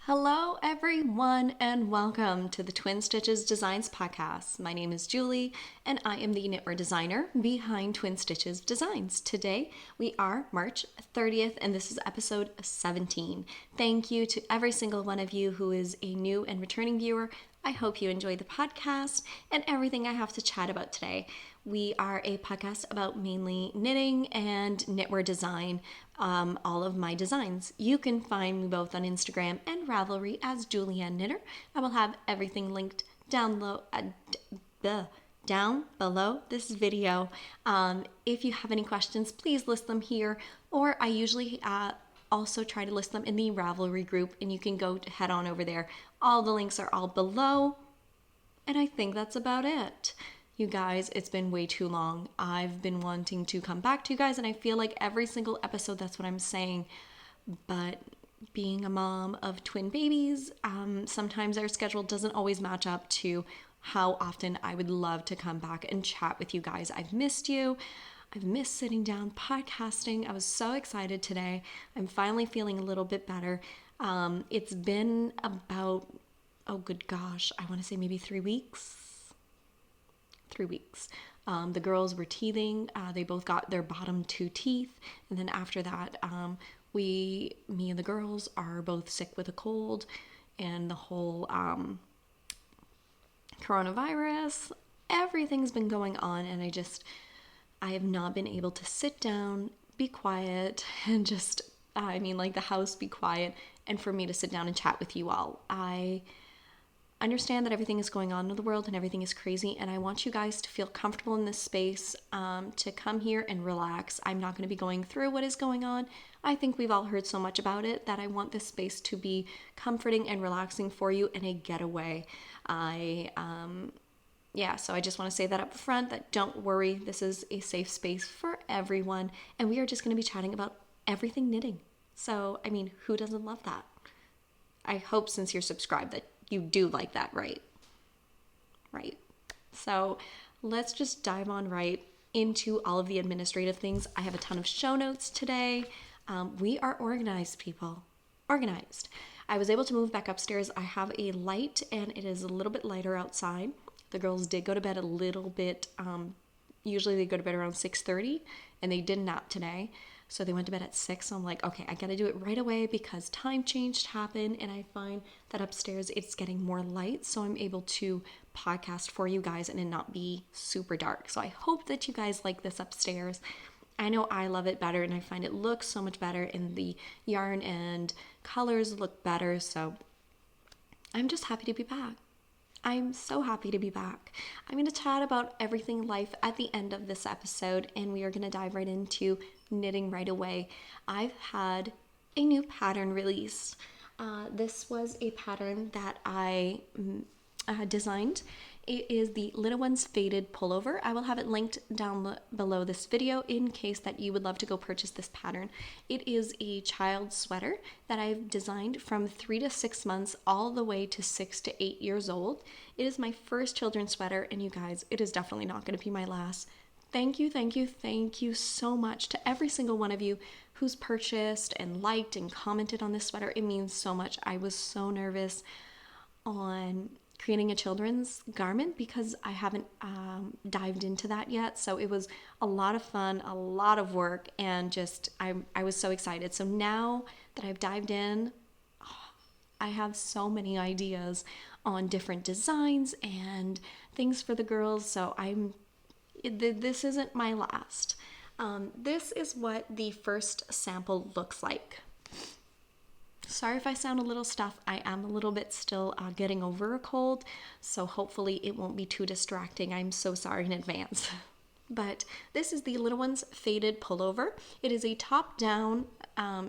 Hello, everyone, and welcome to the Twin Stitches Designs podcast. My name is Julie, and I am the knitwear designer behind Twin Stitches Designs. Today, we are March 30th, and this is episode 17. Thank you to every single one of you who is a new and returning viewer. I hope you enjoy the podcast and everything I have to chat about today. We are a podcast about mainly knitting and knitwear design, all of my designs. You can find me both on Instagram and Ravelry as Julianne Knitter. I will have everything linked down below this video. If you have any questions, please list them here, or I usually also try to list them in the Ravelry group, and you can go head on over there. All the links are all below, and I think that's about it. You guys, it's been way too long. I've been wanting to come back to you guys, and I feel like every single episode that's what I'm saying, but being a mom of twin babies, sometimes our schedule doesn't always match up to how often I would love to come back and chat with you guys. I've missed you. I've missed sitting down podcasting. I was so excited today. I'm finally feeling a little bit better. It's been about, oh good gosh, I want to say maybe 3 weeks. 3 weeks. The girls were teething. They both got their bottom 2 teeth. And then after that, me and the girls are both sick with a cold and the whole coronavirus. Everything's been going on, and I have not been able to sit down, be quiet, and the house be quiet, and for me to sit down and chat with you all. I understand that everything is going on in the world and everything is crazy, and I want you guys to feel comfortable in this space, to come here and relax. I'm not going to be going through what is going on. I think we've all heard so much about it that I want this space to be comforting and relaxing for you and a getaway. So I just want to say that up front, that don't worry, this is a safe space for everyone, and we are just going to be chatting about everything knitting. So, who doesn't love that? I hope since you're subscribed that you do like that, right? Right. So let's just dive on right into all of the administrative things. I have a ton of show notes today. We are organized, people. Organized. I was able to move back upstairs. I have a light, and it is a little bit lighter outside. The girls did go to bed a little bit. Usually they go to bed around 6:30, and they did nap today. So they went to bed at 6. So I'm like, okay, I got to do it right away because time change happened, and I find that upstairs it's getting more light, so I'm able to podcast for you guys and it not be super dark. So I hope that you guys like this upstairs. I know I love it better, and I find it looks so much better, and the yarn and colors look better. So I'm just happy to be back. I'm so happy to be back. I'm going to chat about everything life at the end of this episode, and we are going to dive right into knitting right away. I've had a new pattern released. This was a pattern that I designed. It is the Little Ones Faded Pullover. I will have it linked down below this video in case that you would love to go purchase this pattern. It is a child sweater that I've designed from 3 to 6 months all the way to 6 to 8 years old. It is my first children's sweater, and you guys, it is definitely not going to be my last. Thank you so much to every single one of you who's purchased and liked and commented on this sweater. It means so much. I was so nervous on creating a children's garment because I haven't dived into that yet. So it was a lot of fun, a lot of work, and I was so excited. So now that I've dived in, I have so many ideas on different designs and things for the girls. So this isn't my last. This is what the first sample looks like. Sorry if I sound a little stuffed. I am a little bit still getting over a cold, so hopefully it won't be too distracting. I'm so sorry in advance. But this is the Little Ones Faded Pullover. It is a top-down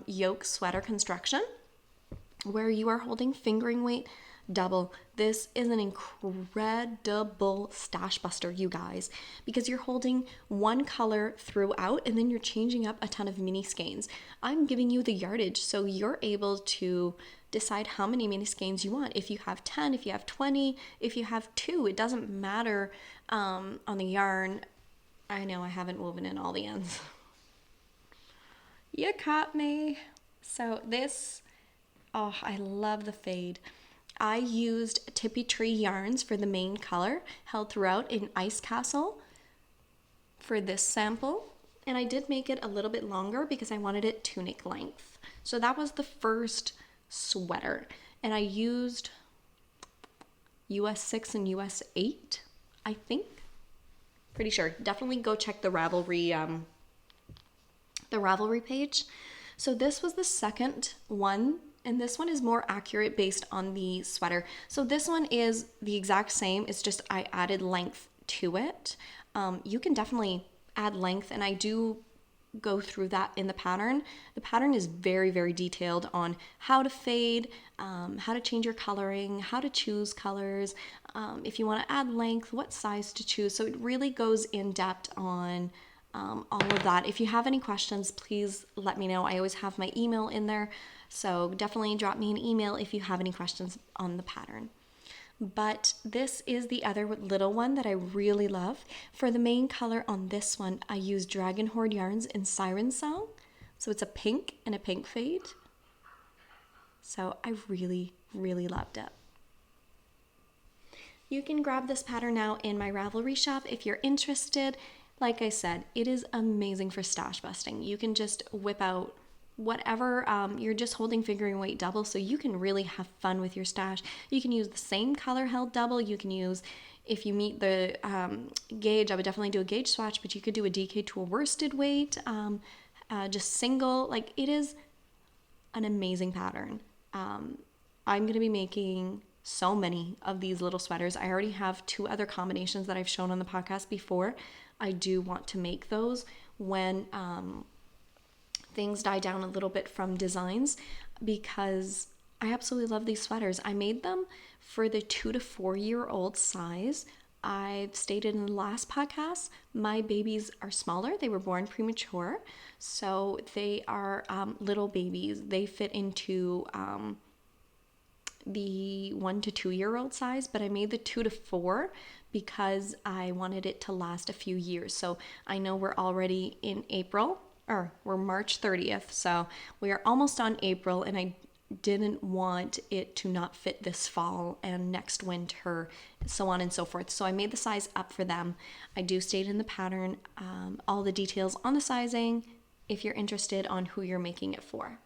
yoke sweater construction where you are holding fingering weight double. This is an incredible stash buster, you guys, because you're holding one color throughout and then you're changing up a ton of mini skeins. I'm giving you the yardage, so you're able to decide how many mini skeins you want. If you have 10, if you have 20, if you have 2, it doesn't matter on the yarn. I know I haven't woven in all the ends. You caught me. So this Oh, I love the fade. I used Tippy Tree Yarns for the main color, held throughout in Ice Castle for this sample. And I did make it a little bit longer because I wanted it tunic length. So that was the first sweater. And I used US 6 and US 8, I think. Pretty sure. Definitely go check the Ravelry page. So this was the second one, and this one is more accurate based on the sweater. So this one is the exact same. It's just I added length to it. You can definitely add length, and I do go through that in the pattern. The pattern is very, very detailed on how to fade, how to change your coloring, how to choose colors, if you want to add length, what size to choose. So it really goes in depth on all of that. If you have any questions, please let me know. I always have my email in there, so definitely drop me an email if you have any questions on the pattern. But this is the other little one that I really love. For the main color on this one, I used Dragon Horde Yarns in Siren Song. So it's a pink and a pink fade. So I really, really loved it. You can grab this pattern now in my Ravelry shop if you're interested. Like I said, it is amazing for stash busting. You can just whip out whatever, you're just holding figuring weight double, so you can really have fun with your stash. You can use the same color held double. You can use, if you meet the gauge, I would definitely do a gauge swatch, but you could do a DK to a worsted weight, just single. Like, it is an amazing pattern. I'm going to be making so many of these little sweaters. I already have 2 other combinations that I've shown on the podcast before. I do want to make those when things die down a little bit from designs, because I absolutely love these sweaters. I made them for the 2 to 4 year old size. I've stated in the last podcast, my babies are smaller. They were born premature, so they are little babies. They fit into the 1 to 2 year old size, but I made the 2 to 4 because I wanted it to last a few years. So I know we're already in April, or we're March 30th, so we are almost on April, and I didn't want it to not fit this fall and next winter, so on and so forth. So I made the size up for them. I do state in the pattern all the details on the sizing if you're interested on who you're making it for.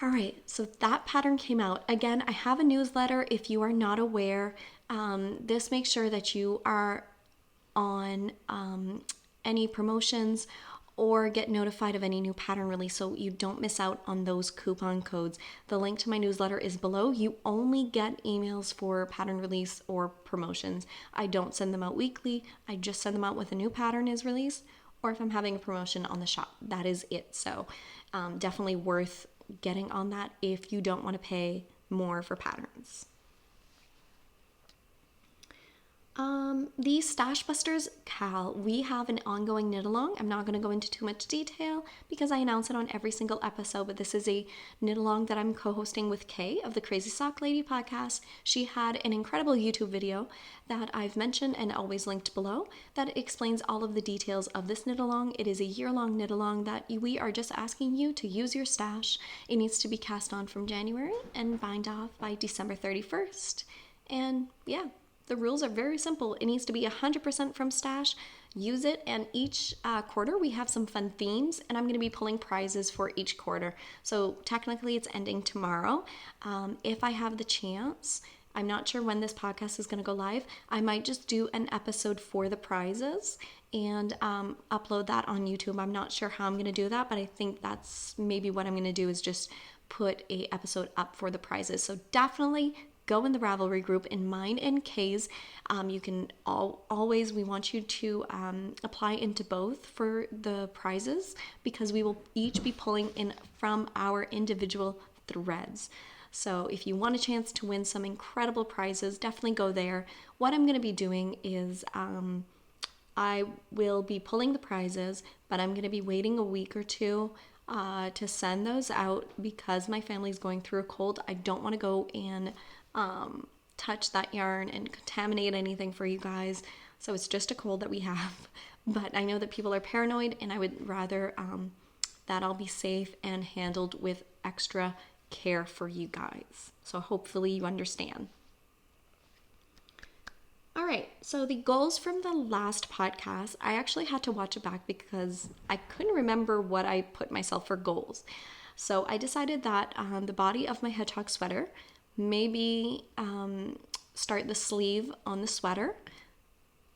All right, so that pattern came out. Again, I have a newsletter if you are not aware. This makes sure that you are on any promotions or get notified of any new pattern release so you don't miss out on those coupon codes. The link to my newsletter is below. You only get emails for pattern release or promotions. I don't send them out weekly. I just send them out with a new pattern is released, or if I'm having a promotion on the shop. That is it. So definitely worth getting on that if you don't want to pay more for patterns. The Stash Busters KAL, we have an ongoing knit along. I'm not going to go into too much detail because I announce it on every single episode, but this is a knit along that I'm co-hosting with Kay of the Crazy Sock Lady podcast. She had an incredible YouTube video that I've mentioned and always linked below that explains all of the details of this knit along. It is a year-long knit along that we are just asking you to use your stash. It needs to be cast on from January and bind off by December 31st. And yeah, the rules are very simple. It needs to be 100% from stash. Use it, and each quarter we have some fun themes, and I'm going to be pulling prizes for each quarter. So technically it's ending tomorrow. If I have the chance, I'm not sure when this podcast is going to go live. I might just do an episode for the prizes and upload that on YouTube. I'm not sure how I'm going to do that, but I think that's maybe what I'm going to do, is just put a episode up for the prizes. So definitely go in the Ravelry group in mine and Kay's. You can always, we want you to apply into both for the prizes, because we will each be pulling in from our individual threads. So if you want a chance to win some incredible prizes, definitely go there. What I'm going to be doing is I will be pulling the prizes, but I'm going to be waiting a week or two to send those out because my family's going through a cold. I don't want to go and touch that yarn and contaminate anything for you guys. So it's just a cold that we have. But I know that people are paranoid, and I would rather that all be safe and handled with extra care for you guys. So hopefully you understand. All right, so the goals from the last podcast, I actually had to watch it back because I couldn't remember what I put myself for goals. So I decided that the body of my hedgehog sweater, maybe start the sleeve on the sweater,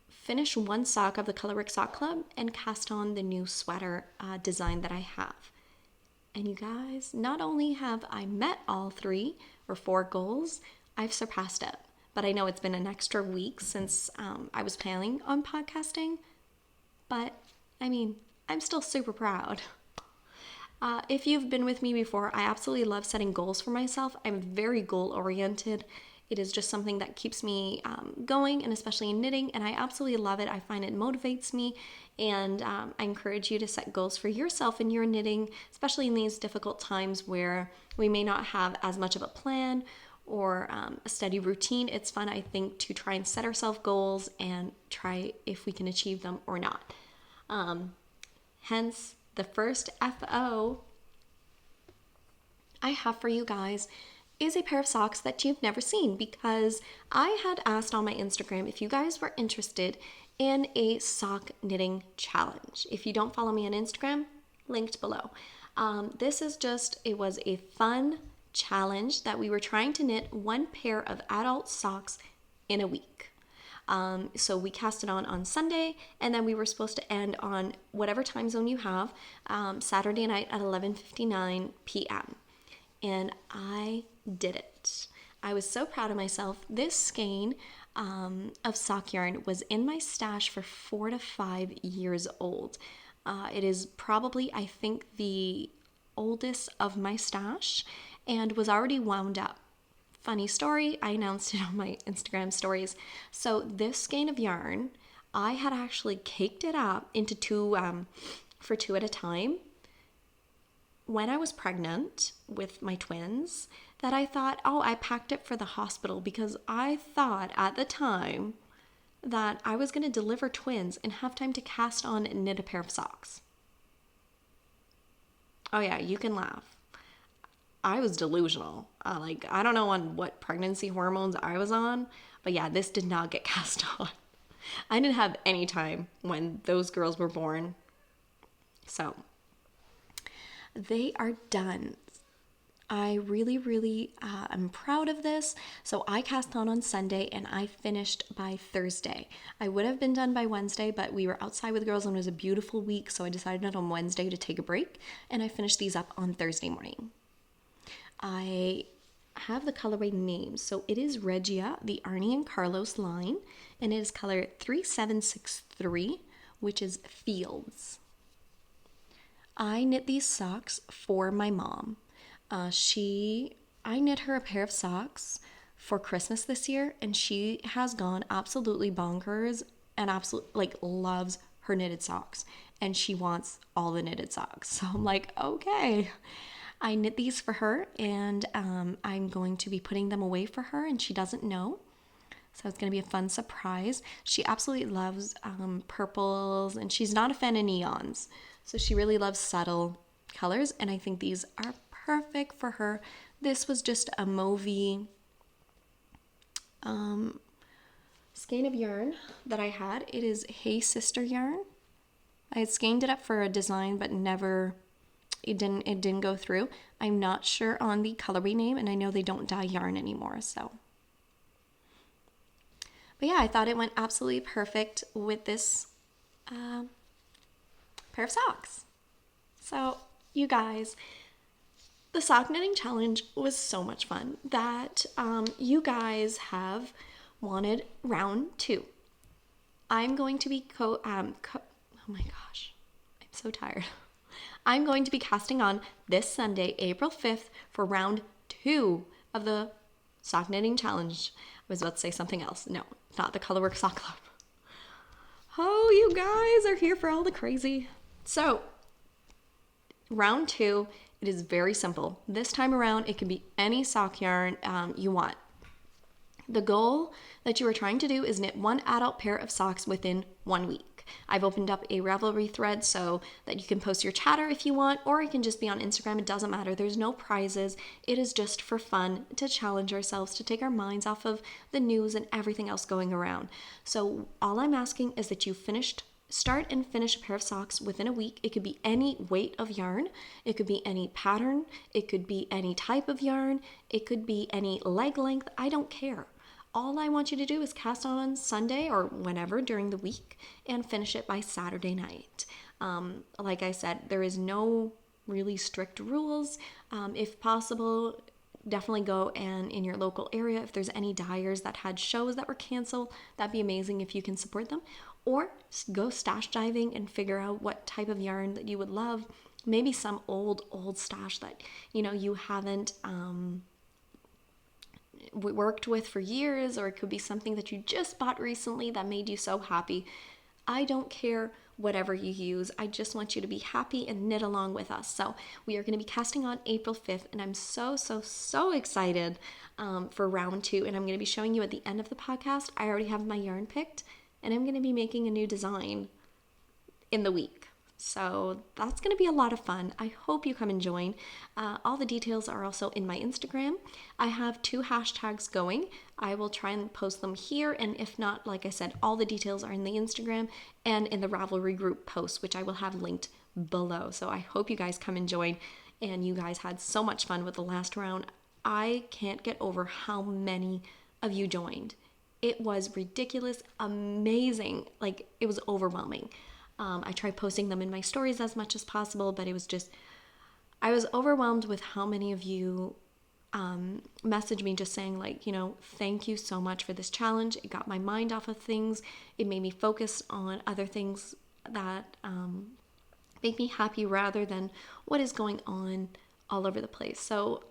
finish one sock of the Colorwork Sock Club, and cast on the new sweater design that I have. And you guys, not only have I met all 3 or 4 goals, I've surpassed it. But I know it's been an extra week since I was planning on podcasting. But, I mean, I'm still super proud. If you've been with me before, I absolutely love setting goals for myself. I'm very goal-oriented. It is just something that keeps me going, and especially in knitting, and I absolutely love it. I find it motivates me, and I encourage you to set goals for yourself in your knitting, especially in these difficult times where we may not have as much of a plan or a steady routine. It's fun, I think, to try and set ourselves goals and try if we can achieve them or not. Hence, the first FO I have for you guys is a pair of socks that you've never seen, because I had asked on my Instagram if you guys were interested in a sock knitting challenge. If you don't follow me on Instagram, linked below. It was a fun challenge that we were trying to knit one pair of adult socks in a week. So we cast it on Sunday, and then we were supposed to end on whatever time zone you have, Saturday night at 11:59 p.m. And I did it. I was so proud of myself. This skein of sock yarn was in my stash for 4 to 5 years old. It is probably, I think, the oldest of my stash, and was already wound up. Funny story, I announced it on my Instagram stories. So this skein of yarn, I had actually caked it up into 2 for 2 at a time when I was pregnant with my twins, that I thought, I packed it for the hospital, because I thought at the time that I was going to deliver twins and have time to cast on and knit a pair of socks. Oh yeah, you can laugh. I was delusional. I don't know on what pregnancy hormones I was on, but yeah, this did not get cast on. I didn't have any time when those girls were born. So they are done. I really am proud of this. So I cast on Sunday, and I finished by Thursday. I would have been done by Wednesday, but we were outside with girls and it was a beautiful week, so I decided on Wednesday to take a break, and I finished these up on Thursday morning. I have the colorway name. So it is Regia, the Arne and Carlos line, and it is color 3763, which is Fields. I knit these socks for my mom. I knit her a pair of socks for Christmas this year, and she has gone absolutely bonkers and loves her knitted socks, and she wants all the knitted socks. So I'm like, okay. I knit these for her, and I'm going to be putting them away for her, and she doesn't know. So it's going to be a fun surprise. She absolutely loves purples, and she's not a fan of neons. So she really loves subtle colors, and I think these are perfect for her. This was just a mauvey skein of yarn that I had. It is Hey Sister yarn. I had skeined it up for a design, but it didn't go through. I'm not sure on the colorway name, and I know they don't dye yarn anymore, so. But yeah, I thought it went absolutely perfect with this pair of socks. So you guys, the sock knitting challenge was so much fun that you guys have wanted round 2. I'm going to be oh my gosh, I'm so tired. I'm going to be casting on this Sunday, April 5th, for round 2 of the sock knitting challenge. I was about to say something else. No, not the Colorwork Sock Club. Oh, you guys are here for all the crazy. So, round 2, it is very simple. This time around, it can be any sock yarn you want. The goal that you are trying to do is knit one adult pair of socks within 1 week. week. I've opened up a Ravelry thread so that you can post your chatter if you want, or it can just be on Instagram. It doesn't matter. There's no prizes. It is just for fun, to challenge ourselves, to take our minds off of the news and everything else going around. So all I'm asking is that you start and finish a pair of socks within a week. It could be any weight of yarn. It could be any pattern. It could be any type of yarn. It could be any leg length. I don't care. All I want you to do is cast on Sunday or whenever during the week and finish it by Saturday night. Like I said, there is no really strict rules. If possible, definitely go and in your local area, if there's any dyers that had shows that were canceled, that'd be amazing if you can support them. Or go stash diving and figure out what type of yarn that you would love. Maybe some old stash that you haven't worked with for years, or it could be something that you just bought recently that made you so happy. I don't care whatever you use. I just want you to be happy and knit along with us. So we are going to be casting on April 5th, and I'm so excited for round 2, and I'm going to be showing you at the end of the podcast. I already have my yarn picked, and I'm going to be making a new design in the week. So that's going to be a lot of fun. I hope you come and join. All the details are also in my Instagram. I have 2 hashtags going. I will try and post them here, and if not, like I said, all the details are in the Instagram and in the Ravelry group post, which I will have linked below. So I hope you guys come and join, and you guys had so much fun with the last round. I can't get over how many of you joined. It was ridiculous, amazing. Like, it was overwhelming. I tried posting them in my stories as much as possible, but it was just, I was overwhelmed with how many of you messaged me just saying, like, thank you so much for this challenge. It got my mind off of things. It made me focus on other things that make me happy rather than what is going on all over the place. So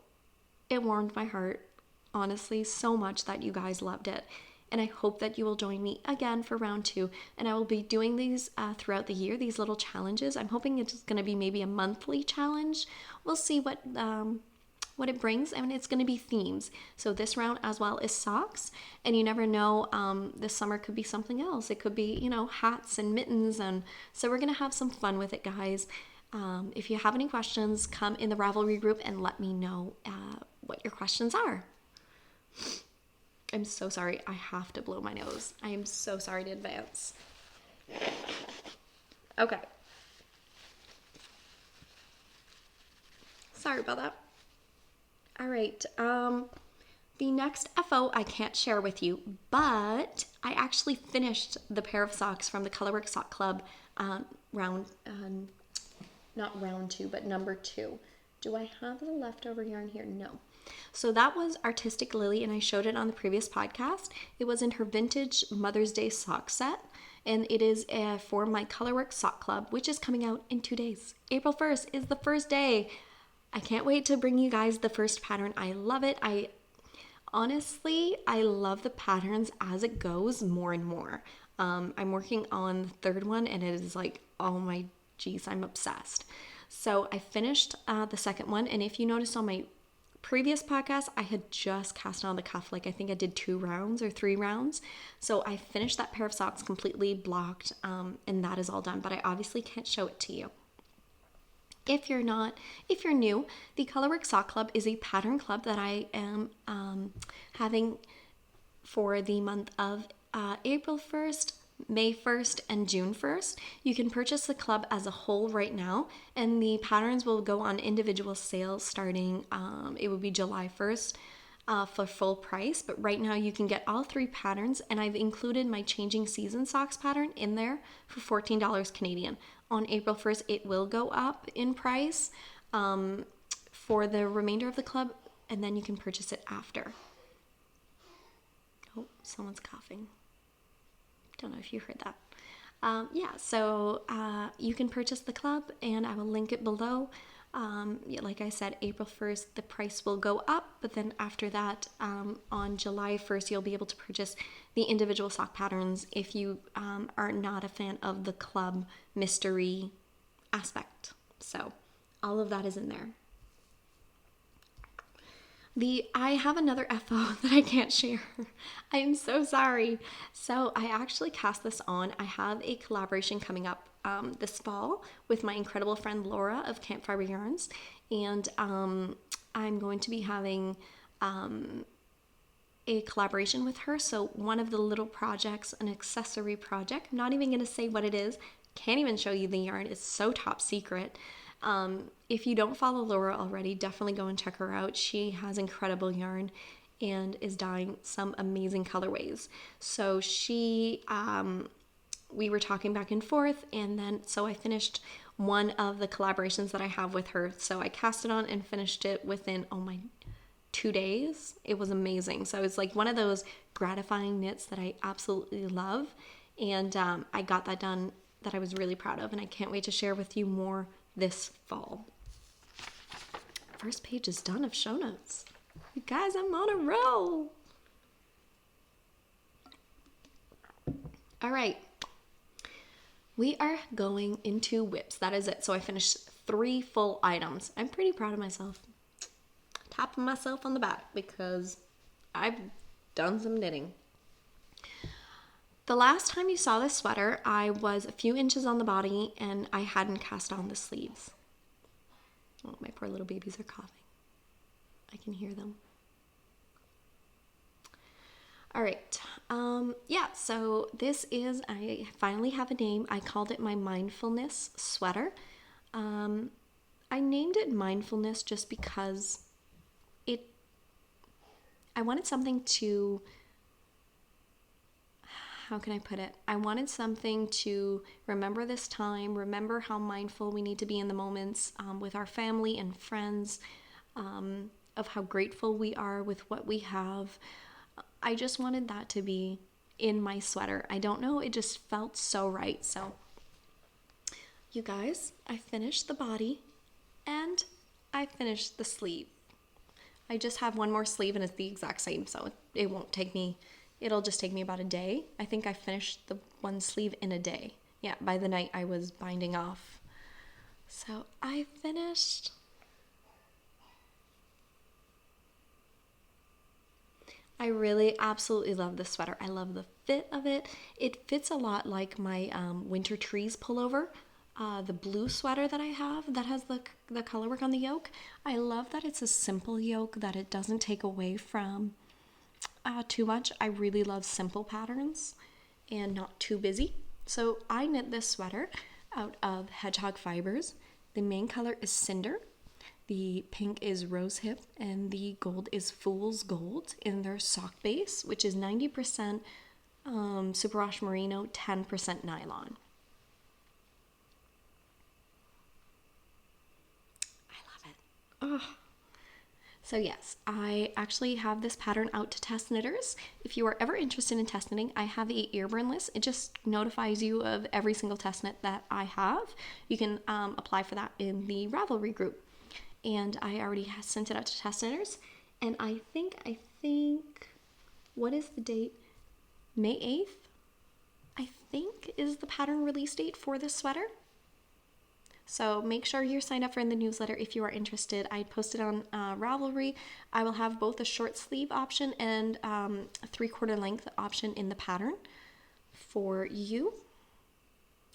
it warmed my heart, honestly, so much that you guys loved it. And I hope that you will join me again for round 2. And I will be doing these throughout the year, these little challenges. I'm hoping it's going to be maybe a monthly challenge. We'll see what it brings. I mean, it's going to be themes. So this round as well is socks. And you never know, this summer could be something else. It could be, hats and mittens. And so we're going to have some fun with it, guys. If you have any questions, come in the Ravelry group and let me know what your questions are. I'm so sorry. I have to blow my nose. I am so sorry in advance. Okay. Sorry about that. All right. The next FO I can't share with you, but I actually finished the pair of socks from the Colorwork Sock Club not round 2, but number 2. Do I have the leftover yarn here? No. So that was Artistic Lilly, and I showed it on the previous podcast. It was in her vintage Mother's Day sock set, and it is for my Colorwork Sock Club, which is coming out in 2 days. April 1st is the first day. I can't wait to bring you guys the first pattern. I love it. Honestly, I love the patterns as it goes more and more. I'm working on the 3rd one, and it is like, oh my geez, I'm obsessed. So I finished the 2nd one, and if you noticed on my previous podcast, I had just cast on the cuff. Like, I think I did 2 rounds or 3 rounds. So I finished that pair of socks completely blocked, and that is all done. But I obviously can't show it to you. If you're new, the Colorwork Sock Club is a pattern club that I am having for the month of April 1st, May 1st, and June 1st. You can purchase the club as a whole right now, and the patterns will go on individual sales starting, it would be July 1st for full price, but right now you can get all 3 patterns, and I've included my Changing Season Socks pattern in there for $14 Canadian. On April 1st, it will go up in price for the remainder of the club, and then you can purchase it after. Oh, someone's coughing. Don't know if you heard that. So you can purchase the club, and I will link it below. Like I said, April 1st, the price will go up, but then after that, on July 1st, you'll be able to purchase the individual sock patterns if you are not a fan of the club mystery aspect. So all of that is in there. I have another FO that I can't share. I am so sorry. So I actually cast this on. I have a collaboration coming up this fall with my incredible friend Laura of Campfiber Yarns, and I'm going to be having a collaboration with her. So one of the little projects, an accessory project, I'm not even going to say what it is, can't even show you the yarn, it's so top secret. If you don't follow Laura already, definitely go and check her out. She has incredible yarn and is dyeing some amazing colorways. So we were talking back and forth, and then so I finished one of the collaborations that I have with her. So I cast it on and finished it within 2 days. It was amazing. So it's like one of those gratifying knits that I absolutely love, and I got that done that I was really proud of, and I can't wait to share with you more this fall. First page is done of show notes. You guys, I'm on a roll. All right. We are going into whips. That is it. So I finished 3 full items. I'm pretty proud of myself. Tapping myself on the back because I've done some knitting. The last time you saw this sweater, I was a few inches on the body and I hadn't cast on the sleeves. Oh, my poor little babies are coughing. I can hear them. All right. Yeah, so I finally have a name. I called it my Mindfulness Sweater. I named it Mindfulness just because I wanted something to, how can I put it? I wanted something to remember this time, remember how mindful we need to be in the moments with our family and friends, of how grateful we are with what we have. I just wanted that to be in my sweater. I don't know, it just felt so right. So, you guys, I finished the body and I finished the sleeve. I just have one more sleeve and it's the exact same, so it won't take me, it'll just take me about a day. I think I finished the one sleeve in a day. Yeah, by the night I was binding off. So I finished. I really absolutely love this sweater. I love the fit of it. It fits a lot like my Winter Trees pullover. The blue sweater that I have that has the colorwork on the yoke. I love that it's a simple yoke, that it doesn't take away from too much. I really love simple patterns and not too busy. So I knit this sweater out of hedgehog fibers. The main color is Cinder. The pink is Rose Hip, and the gold is Fool's Gold in their sock base, which is 90% superwash merino, 10% nylon. Oh. So yes, I actually have this pattern out to test knitters. If you are ever interested in test knitting, I have a earburn list. It just notifies you of every single test knit that I have. You can apply for that in the Ravelry group. And I already sent it out to test knitters. And I think, what is the date? May 8th, I think, is the pattern release date for this sweater. So make sure you're signed up for the newsletter if you are interested. I posted on Ravelry. I will have both a short sleeve option and a 3/4 length option in the pattern for you.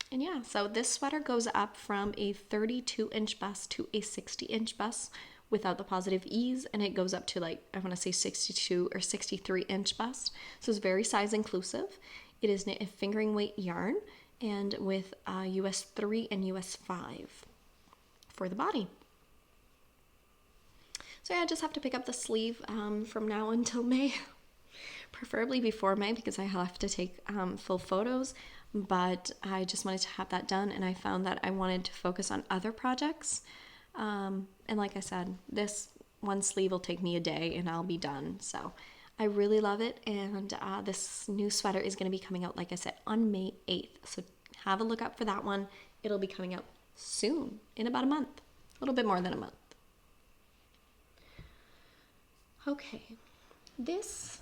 And yeah, so this sweater goes up from a 32-inch bust to a 60-inch bust without the positive ease, and it goes up to, like, I want to say 62 or 63-inch bust. So it's very size inclusive. It is knit in fingering weight yarn and with US 3 and US 5 for the body. So yeah, I just have to pick up the sleeve from now until May, preferably before May because I have to take full photos, but I just wanted to have that done, and I found that I wanted to focus on other projects. And like I said, this one sleeve will take me a day and I'll be done. So I really love it, and this new sweater is going to be coming out, like I said, on May 8th. So have a look out for that one. It'll be coming out soon, in about a month, a little bit more than a month. Okay, this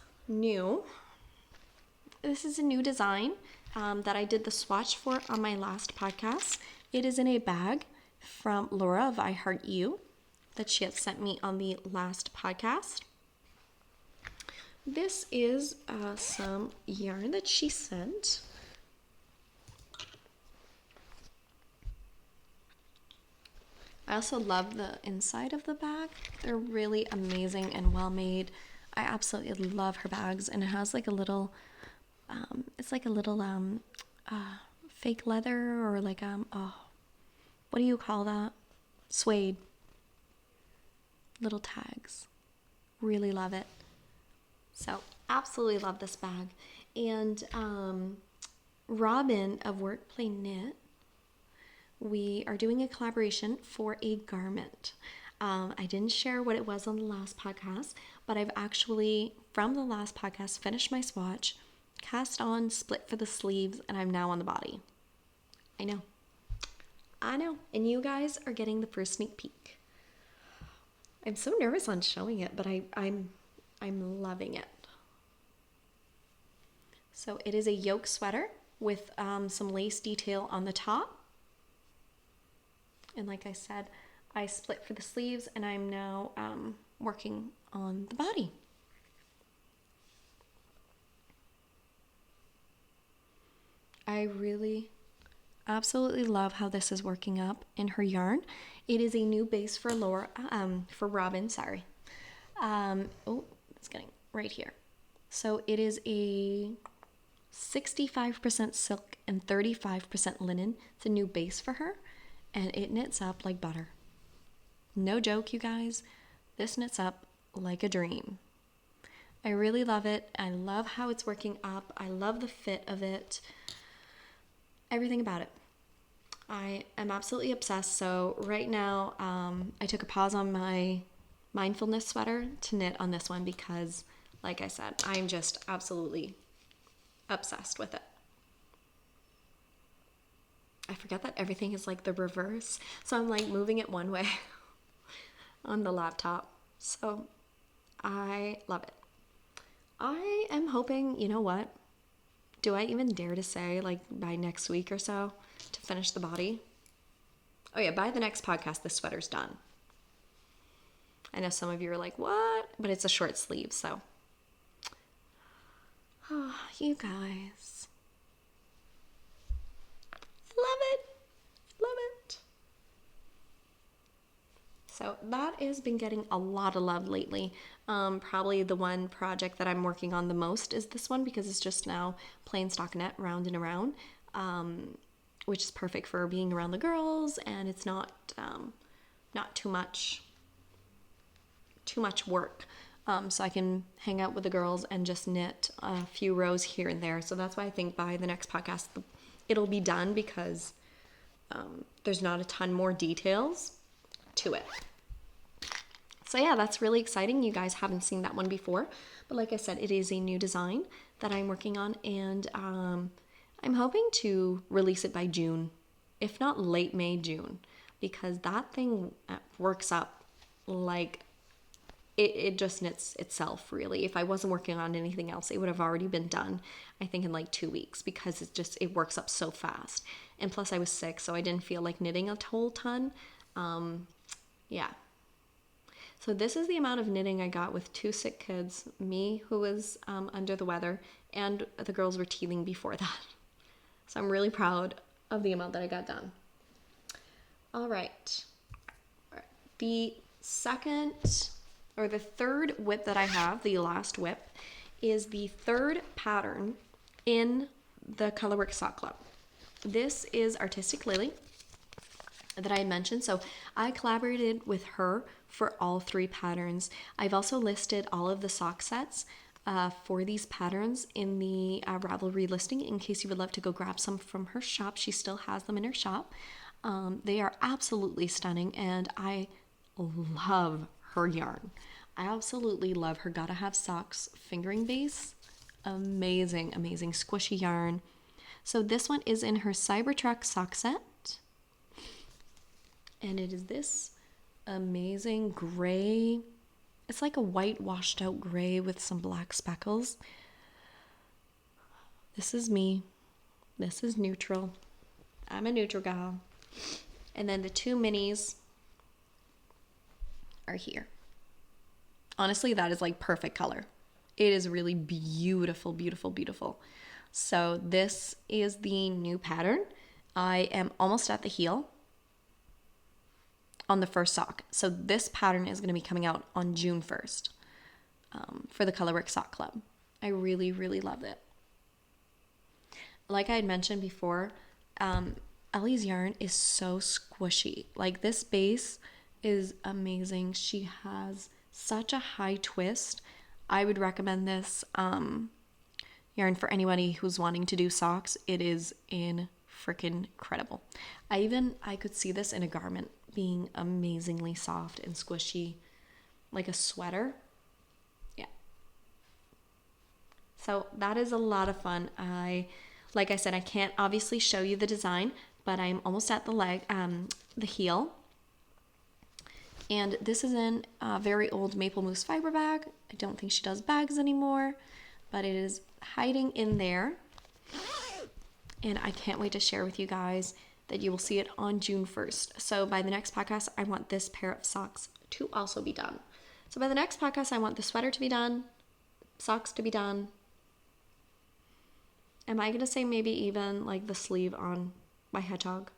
is a new design that I did the swatch for on my last podcast. It is in a bag from Laura of I Heart You that she had sent me on the last podcast. This is some yarn that she sent. I also love the inside of the bag. They're really amazing and well made. I absolutely love her bags, and it has like a little, it's like a little fake leather, or like what do you call that? Suede. Little tags. Really love it. So absolutely love this bag. And Robin of Work Play Knit, we are doing a collaboration for a garment. I didn't share what it was on the last podcast, but I've actually, from the last podcast, finished my swatch, cast on, split for the sleeves, and I'm now on the body. I know. And you guys are getting the first sneak peek. I'm so nervous on showing it, but I'm loving it. So it is a yoke sweater with some lace detail on the top. And like I said, I split for the sleeves, and I'm now working on the body. I really absolutely love how this is working up in her yarn. It is a new base for Robin, sorry. It's getting right here. So it is a 65% silk and 35% linen. It's a new base for her, and it knits up like butter. No joke, you guys. This knits up like a dream. I really love it. I love how it's working up. I love the fit of it. Everything about it. I am absolutely obsessed. So right now, I took a pause on my Mindfulness Sweater to knit on this one because, like I said, I'm just absolutely obsessed with it. I forget that everything is like the reverse. So I'm like moving it one way on the laptop. So I love it. I am hoping, you know what? Do I even dare to say like by next week or so to finish the body? Oh yeah, by the next podcast, this sweater's done. I know some of you are like, what? But it's a short sleeve, so. Oh, you guys. Love it. Love it. So that has been getting a lot of love lately. Probably the one project that I'm working on the most is this one because it's just now plain stockinette round and around, which is perfect for being around the girls, and it's not too much work. So I can hang out with the girls and just knit a few rows here and there. So that's why I think by the next podcast it'll be done because there's not a ton more details to it. So yeah, that's really exciting. You guys haven't seen that one before, but like I said, it is a new design that I'm working on, and I'm hoping to release it by June, if not late May, June, because that thing works up like it just knits itself, really. If I wasn't working on anything else, it would have already been done, I think, in like 2 weeks, because it works up so fast. And plus I was sick, so I didn't feel like knitting a whole ton. Yeah. So this is the amount of knitting I got with 2 sick kids, me who was under the weather, and the girls were teething before that. So I'm really proud of the amount that I got done. All right. The third whip that I have, the last whip, is the third pattern in the Colorwork Sock Club. This is Artistic Lilly that I mentioned. So I collaborated with her for all 3 patterns. I've also listed all of the sock sets for these patterns in the Ravelry listing in case you would love to go grab some from her shop. She still has them in her shop. They are absolutely stunning, and I love her yarn. I absolutely love her Gotta Have Socks fingering base. Amazing, amazing squishy yarn. So this one is in her Cybertruck sock set. And it is this amazing gray. It's like a white washed out gray with some black speckles. This is me. This is neutral. I'm a neutral gal. And then the 2 minis are here. Honestly, that is like perfect color. It is really beautiful, beautiful, beautiful. So this is the new pattern. I am almost at the heel on the first sock. So this pattern is going to be coming out on June 1st for the Colorwork Sock Club. I really, really love it. Like I had mentioned before, Ellie's yarn is so squishy. Like this base is amazing. She has such a high twist. I would recommend this yarn for anybody who's wanting to do socks. It is freaking incredible. I could see this in a garment being amazingly soft and squishy, like a sweater. Yeah. So that is a lot of fun. Like I said, I can't obviously show you the design, but I'm almost at the heel. And this is in a very old maple mousse fiber bag. I don't think she does bags anymore, but it is hiding in there. And I can't wait to share with you guys that you will see it on June 1st. So by the next podcast, I want this pair of socks to also be done. So by the next podcast, I want the sweater to be done, socks to be done. Am I going to say maybe even like the sleeve on my hedgehog?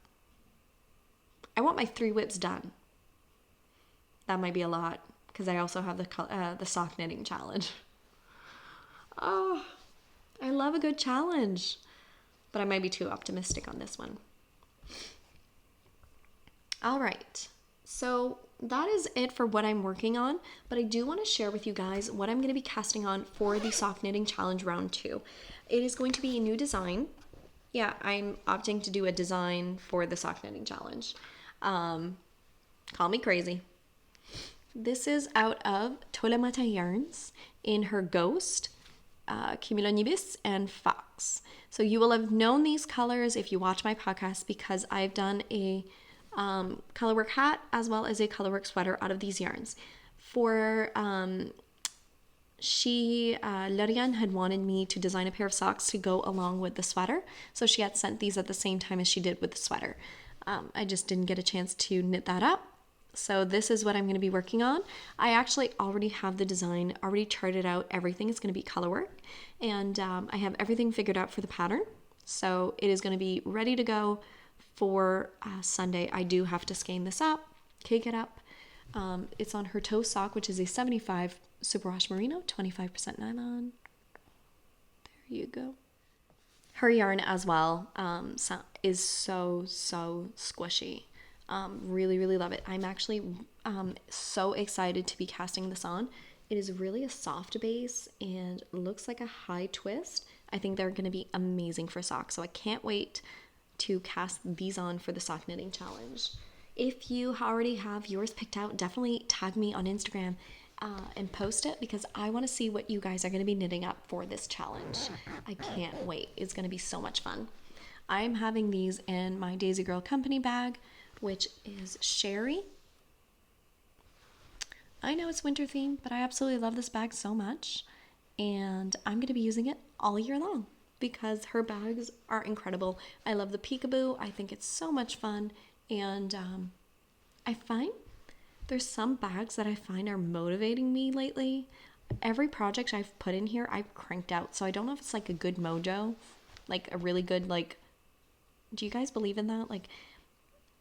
I want my 3 whips done. That might be a lot because I also have the sock knitting challenge. Oh, I love a good challenge, but I might be too optimistic on this one. All right, so that is it for what I'm working on, but I do want to share with you guys what I'm going to be casting on for the sock knitting challenge round 2. It is going to be a new design. Yeah, I'm opting to do a design for the sock knitting challenge. Call me crazy. This is out of Tot le Matin Yarns in her Ghost, Cumulonimbus, and Fox. So you will have known these colors if you watch my podcast because I've done a Colorwork hat as well as a Colorwork sweater out of these yarns. For Lillian had wanted me to design a pair of socks to go along with the sweater, so she had sent these at the same time as she did with the sweater. I just didn't get a chance to knit that up. So this is what I'm going to be working on. I actually already have the design, already charted out everything. It's going to be Colorwork, and I have everything figured out for the pattern. So it is going to be ready to go for Sunday. I do have to skein this up, cake it up. It's on her toe sock, which is a 75 superwash merino, 25% nylon. There you go. Her yarn as well is so squishy. Really, really love it. I'm actually so excited to be casting this on. It is really a soft base and looks like a high twist. I think they're going to be amazing for socks. So I can't wait to cast these on for the sock knitting challenge. If you already have yours picked out, definitely tag me on Instagram and post it because I want to see what you guys are going to be knitting up for this challenge. I can't wait. It's going to be so much fun. I'm having these in my Daisy Girl Company bag, which is Sherry. I know it's winter themed, but I absolutely love this bag so much. And I'm going to be using it all year long because her bags are incredible. I love the peekaboo. I think it's so much fun. And I find there's some bags that I find are motivating me lately. Every project I've put in here, I've cranked out. So I don't know if it's like a good mojo, like a really good, like, do you guys believe in that? Like,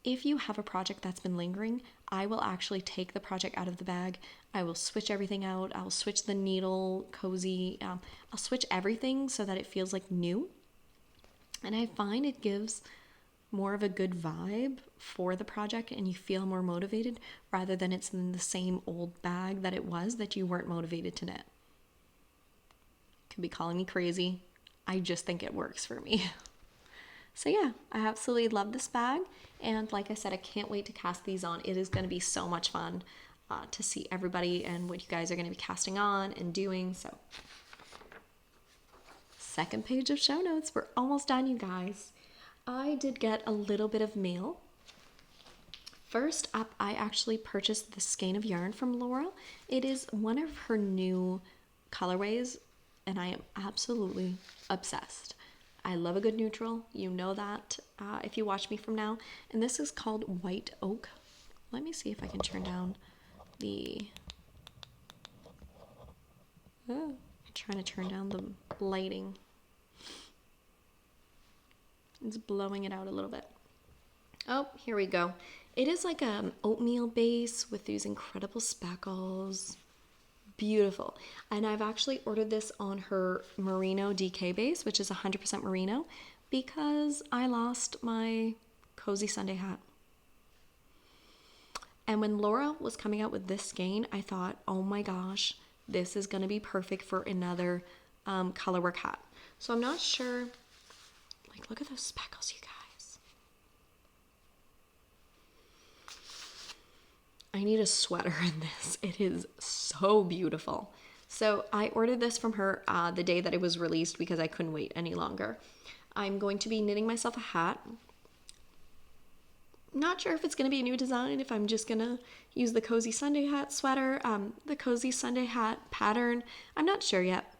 if you have a project that's been lingering, I will actually take the project out of the bag. I will switch everything out. I'll switch the needle, cozy. I'll switch everything so that it feels like new. And I find it gives more of a good vibe for the project and you feel more motivated rather than it's in the same old bag that it was that you weren't motivated to knit. Could be calling me crazy. I just think it works for me. So yeah, I absolutely love this bag. And like I said, I can't wait to cast these on. It is going to be so much fun to see everybody and what you guys are going to be casting on and doing. So second page of show notes. We're almost done, you guys. I did get a little bit of mail. First up, I actually purchased the skein of yarn from Laurel. It is one of her new colorways, and I am absolutely obsessed. I love a good neutral. You know that if you watch me from now. And this is called White Oak. Let me see if I can turn down the, I'm trying to turn down the lighting. It's blowing it out a little bit. Oh, here we go. It is like an oatmeal base with these incredible speckles. Beautiful. And I've actually ordered this on her merino DK base, which is 100% merino, because I lost my Cozy Sunday hat. And when Laura was coming out with this skein, I thought, oh my gosh, this is going to be perfect for another Colorwork hat. So I'm not sure, like, look at those speckles, you guys. I need a sweater in this. It is so beautiful. So I ordered this from her the day that it was released because I couldn't wait any longer. I'm going to be knitting myself a hat. Not sure if it's going to be a new design, if I'm just going to use the Cozy Sunday hat sweater, the Cozy Sunday hat pattern. I'm not sure yet.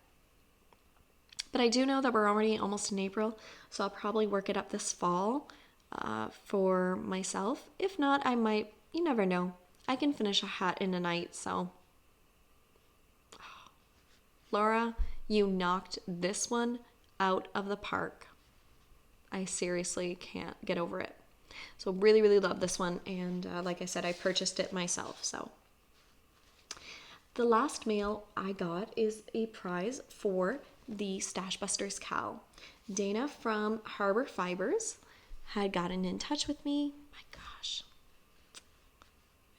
But I do know that we're already almost in April, so I'll probably work it up this fall for myself. If not, I might, you never know. I can finish a hat in a night, so. Laura, you knocked this one out of the park. I seriously can't get over it. So really, really love this one. And like I said, I purchased it myself. So the last mail I got is a prize for the Busters KAL. Dana from Harbor Fibres had gotten in touch with me. My gosh.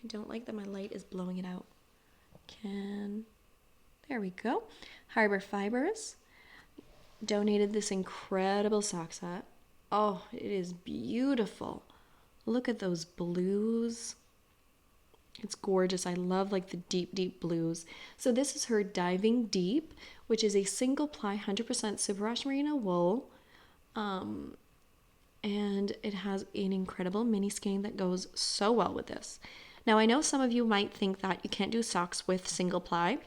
I don't like that my light is blowing it out. There we go. Harbor Fibres donated this incredible sock set. Oh, it is beautiful. Look at those blues. It's gorgeous. I love like the deep, deep blues. So this is her Diving Deep, which is a single ply 100% superwash merino wool. And it has an incredible mini skein that goes so well with this. Now I know some of you might think that you can't do socks with single ply.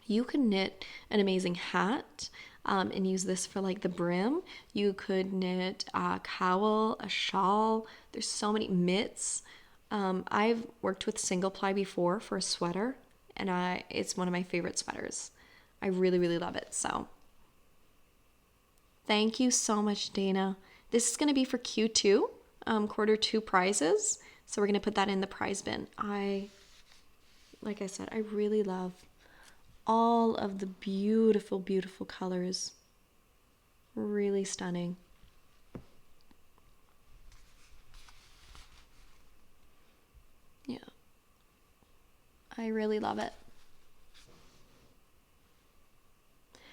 You can knit an amazing hat and use this for like the brim. You could knit a cowl, a shawl. There's so many mitts. I've worked with single ply before for a sweater, and it's one of my favorite sweaters. I really, really love it. So thank you so much, Dana. This is going to be for Q2, quarter 2 prizes. So we're going to put that in the prize bin. Like I said, I really love all of the beautiful, beautiful colors. Really stunning. Yeah. I really love it.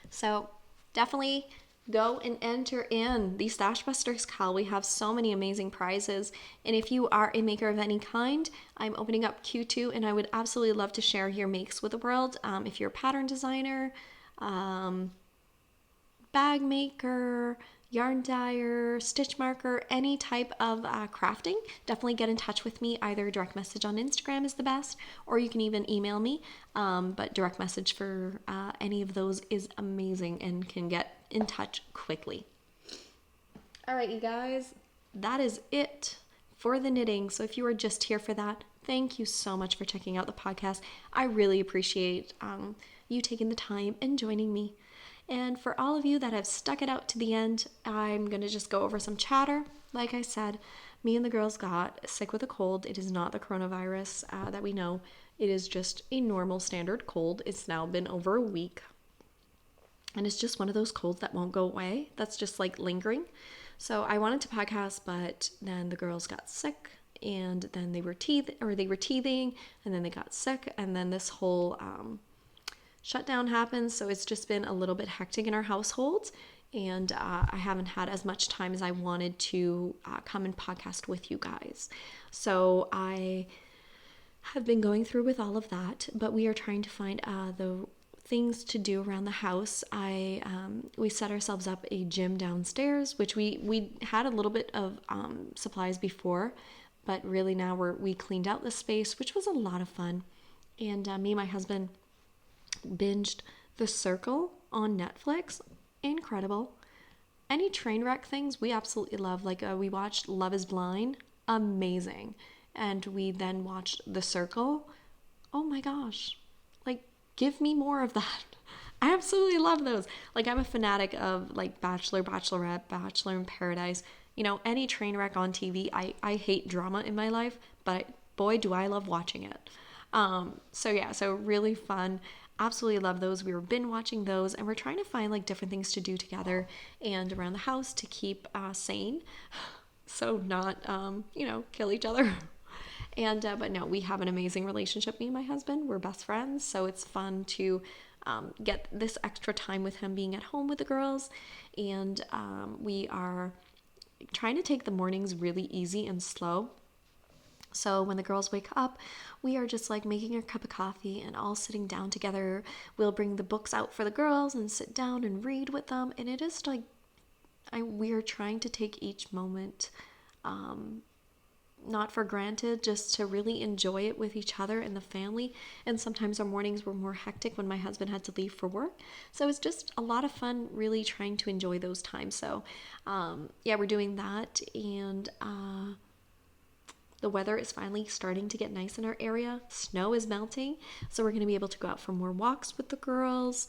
So definitely go and enter in the Busters KAL. We have so many amazing prizes. And if you are a maker of any kind, I'm opening up Q2 and I would absolutely love to share your makes with the world. If you're a pattern designer, bag maker, yarn dyer, stitch marker, any type of crafting, definitely get in touch with me. Either direct message on Instagram is the best, or you can even email me. But direct message for any of those is amazing and can get in touch quickly. All right, you guys, that is it for the knitting. So if you are just here for that, thank you so much for checking out the podcast. I really appreciate you taking the time and joining me. And for all of you that have stuck it out to the end, I'm going to just go over some chatter. Like I said, me and the girls got sick with a cold. It is not the coronavirus that we know. It is just a normal standard cold. It's now been over a week. And it's just one of those colds that won't go away. That's just like lingering. So I wanted to podcast, but then the girls got sick, and then they were teething, and then they got sick, and then this whole shutdown happened. So it's just been a little bit hectic in our household, and I haven't had as much time as I wanted to come and podcast with you guys. So I have been going through with all of that, but we are trying to find the things to do around the house. We set ourselves up a gym downstairs, which we had a little bit of supplies before, but really now we cleaned out the space, which was a lot of fun. And me and my husband binged The Circle on Netflix. Incredible. Any train wreck things we absolutely love. Like we watched Love is Blind. Amazing. And we then watched The Circle. Oh my gosh. Like, give me more of that. I absolutely love those. Like, I'm a fanatic of like Bachelor, Bachelorette, Bachelor in Paradise. You know, any train wreck on TV. I hate drama in my life, but boy, do I love watching it. So yeah, so really fun. Absolutely love those. We were binge watching those, and we're trying to find like different things to do together and around the house to keep sane. So not, kill each other. And but no, we have an amazing relationship. Me and my husband, we're best friends, so it's fun to get this extra time with him being at home with the girls, and we are trying to take the mornings really easy and slow. So when the girls wake up, we are just like making a cup of coffee and all sitting down together. We'll bring the books out for the girls and sit down and read with them, and it is like we are trying to take each moment not for granted, just to really enjoy it with each other and the family. And sometimes our mornings were more hectic when my husband had to leave for work. So it's just a lot of fun, really trying to enjoy those times. So, yeah, we're doing that. And the weather is finally starting to get nice in our area. Snow is melting, so we're going to be able to go out for more walks with the girls,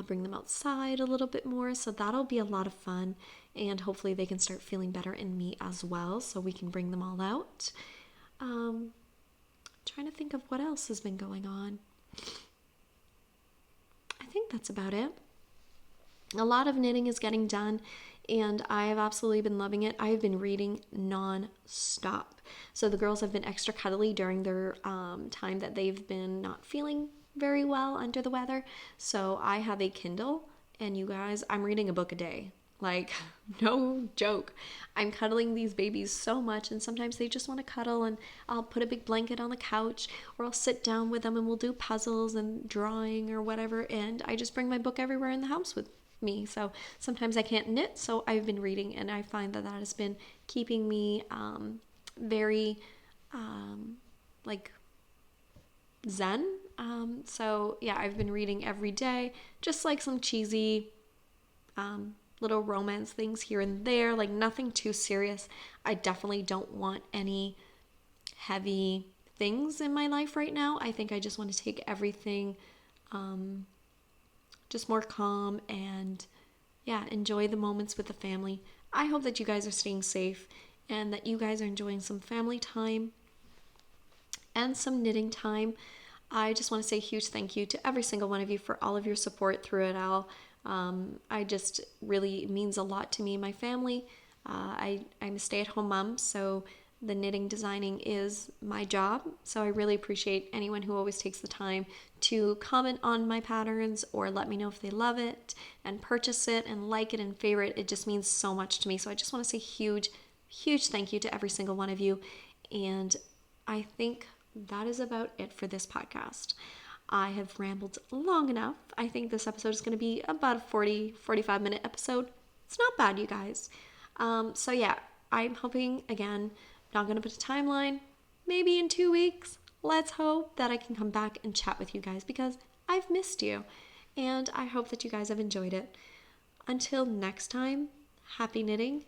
bring them outside a little bit more. So that'll be a lot of fun, and hopefully they can start feeling better in me as well, so we can bring them all out. Trying to think of what else has been going on. I think that's about it. A lot of knitting is getting done, and I have absolutely been loving it. I have been reading non-stop. So the girls have been extra cuddly during their time that they've been not feeling very well, under the weather. So I have a Kindle, and you guys, I'm reading a book a day. Like, no joke. I'm cuddling these babies so much, and sometimes they just want to cuddle, and I'll put a big blanket on the couch, or I'll sit down with them and we'll do puzzles and drawing or whatever, and I just bring my book everywhere in the house with me. So sometimes I can't knit, so I've been reading, and I find that that has been keeping me very like zen. So yeah, I've been reading every day, just like some cheesy little romance things here and there, like nothing too serious. I definitely don't want any heavy things in my life right now. I think I just want to take everything just more calm and yeah, enjoy the moments with the family. I hope that you guys are staying safe and that you guys are enjoying some family time and some knitting time. I just want to say a huge thank you to every single one of you for all of your support through it all. I just really, it means a lot to me and my family. I'm a stay-at-home mom, so the knitting designing is my job. So I really appreciate anyone who always takes the time to comment on my patterns or let me know if they love it and purchase it and like it and favorite. It just means so much to me. So I just want to say huge, huge thank you to every single one of you. And I think that is about it for this podcast. I have rambled long enough. I think this episode is going to be about a 45 minute episode. It's not bad, you guys. So yeah, I'm hoping, again, not going to put a timeline, maybe in 2 weeks. Let's hope that I can come back and chat with you guys because I've missed you. And I hope that you guys have enjoyed it. Until next time, happy knitting,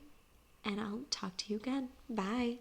and I'll talk to you again. Bye.